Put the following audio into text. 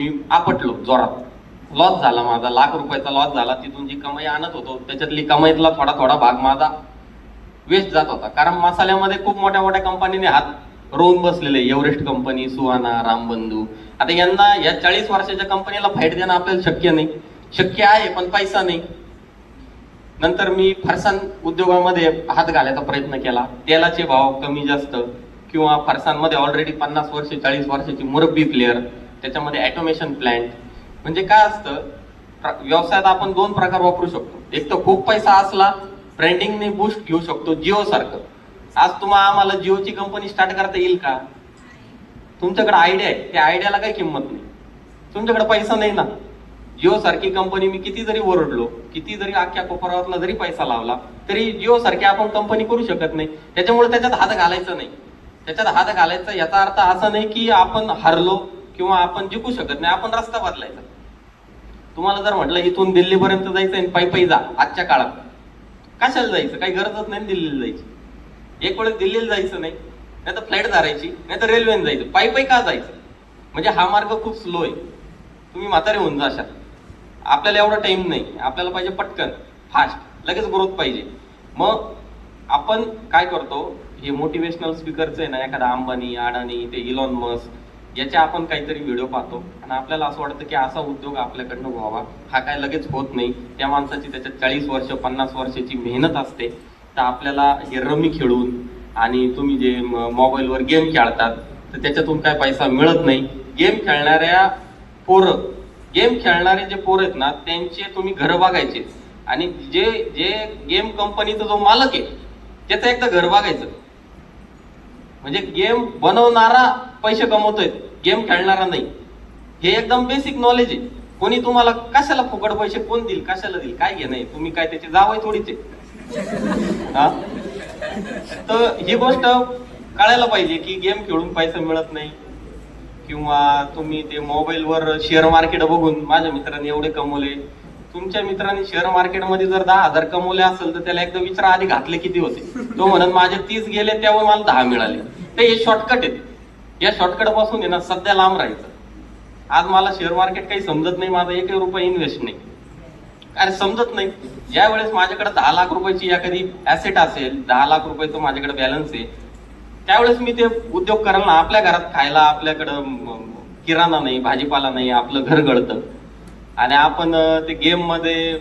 मी आपटलो जोरात, लॉस झाला माझा, ₹1,00,000 लॉस झाला. तिथून जी कमाई आणत होतो त्याच्यातली कमाईतला थोडा थोडा भाग माझा वेस्ट जात होता. कारण मसाल्यामध्ये खूप मोठ्या मोठ्या कंपनीने हात रोवून बसलेले, एव्हरेस्ट कंपनी, सुहाना, रामबंधू. आता यांना या 40 वर्षाच्या कंपनीला फाईट देणं आपल्याला शक्य नाही. शक्य आहे पण पैसा नाही. नंतर मी फरसान उद्योगामध्ये हात घालायचा प्रयत्न केला. तेलाचे भाव कमी जास्त किंवा फरसांमध्ये ऑलरेडी 50 वर्ष 40 वर्षाची मुरब्बी प्लेअर, त्याच्यामध्ये ऑटोमेशन प्लांट. म्हणजे काय असतं, व्यवसायात आपण दोन प्रकार वापरू शकतो. एक तर खूप पैसा असला ब्रँडिंगने बूस्ट घेऊ शकतो, जिओ सारखं. आज तुम्हाला आम्हाला जिओची कंपनी स्टार्ट करता येईल का? तुमच्याकडे आयडिया आहे, त्या आयडियाला काही किंमत नाही. तुमच्याकडे पैसा नाही ना. जिओ सारखी कंपनी मी किती जरी ओरडलो, किती जरी अख्ख्या कोपरावरला जरी पैसा लावला, तरी जिओ सारखी आपण कंपनी करू शकत नाही. त्याच्यामुळे त्याच्यात हात घालायचं नाही. त्याच्यात हात घालायचा याचा अर्थ असा नाही की आपण हरलो किंवा आपण जिंकू शकत नाही. आपण रस्ता बदलायचा. तुम्हाला जर म्हटलं इथून दिल्लीपर्यंत जायचं आणि पायी जा, आजच्या काळात कशाला जायचं? काही गरजच नाही दिल्लीला जायची. एक वेळेस दिल्लीला जायचं नाही, नाही तर फ्लाईट धरायची, नाही तर रेल्वेने जायचं. पायी का जायचं? म्हणजे हा मार्ग खूप स्लो आहे. तुम्ही म्हातारे होऊन जाशाल. आपल्याला एवढा टाइम नाही. आपल्याला पाहिजे पटकन, फास्ट, लगेच ग्रोथ पाहिजे. मग आपण काय करतो, हे मोटिवेशनल स्पीकरचं आहे ना, एखादा अंबानी, अडाणी, ते इलॉन मस्क, याचे आपण काहीतरी व्हिडिओ पाहतो आणि आपल्याला असं वाटतं की असा उद्योग आपल्याकडनं व्हावा. हा काय लगेच होत नाही. त्या माणसाची त्याच्यात 40 वर्ष 50 वर्षाची मेहनत असते. तर आपल्याला हे रमी खेळून आणि तुम्ही जे मोबाईलवर गेम खेळतात तर त्याच्यातून काय पैसा मिळत नाही. गेम खेळणारे जे पोरं आहेत ना, त्यांचे तुम्ही घर बघायचे आणि जे जे गेम कंपनीचा जो मालक आहे त्याचं एकदा घर बघायचं. म्हणजे गेम बनवणारा पैसे कमवतोय, गेम खेळणारा नाही. हे एकदम बेसिक नॉलेज आहे. कोणी तुम्हाला कशाला फुकट पैसे कोण देईल, कशाला देईल, काय घे नाही. तुम्ही काय त्याचे जावई थोडीचे. तर ही गोष्ट कळायला पाहिजे की गेम खेळून पैसा मिळत नाही. किंवा तुम्ही ते मोबाईलवर शेअर मार्केट बघून माझ्या मित्रांनी एवढे कमवले. तुमच्या मित्रांनी शेअर मार्केटमध्ये जर 10,000 कमवले असेल तर त्याला एकदा विचारा आधी घातले किती होते. तो म्हणत माझे 30 गेले तेव्हा मला 10 मिळाले. ते हे शॉर्टकट आहेत. या शॉर्टकट पासून आहे ना सध्या लांब राहायचं. आज मला शेअर मार्केट काही समजत नाही. माझा ₹1 इन्व्हेस्ट नाही. अरे समजत नाही. ज्या वेळेस माझ्याकडे 10 लाख रुपयाची एखादी ऍसेट असेल, 10 लाख रुपयाचं माझ्याकडे बॅलन्स आहे, त्यावेळेस मी ते उद्योग कराल ना. आपल्या घरात खायला आपल्याकडं किराणा नाही, भाजीपाला नाही, आपलं घर गळतं आणि आपण ते गेम मध्ये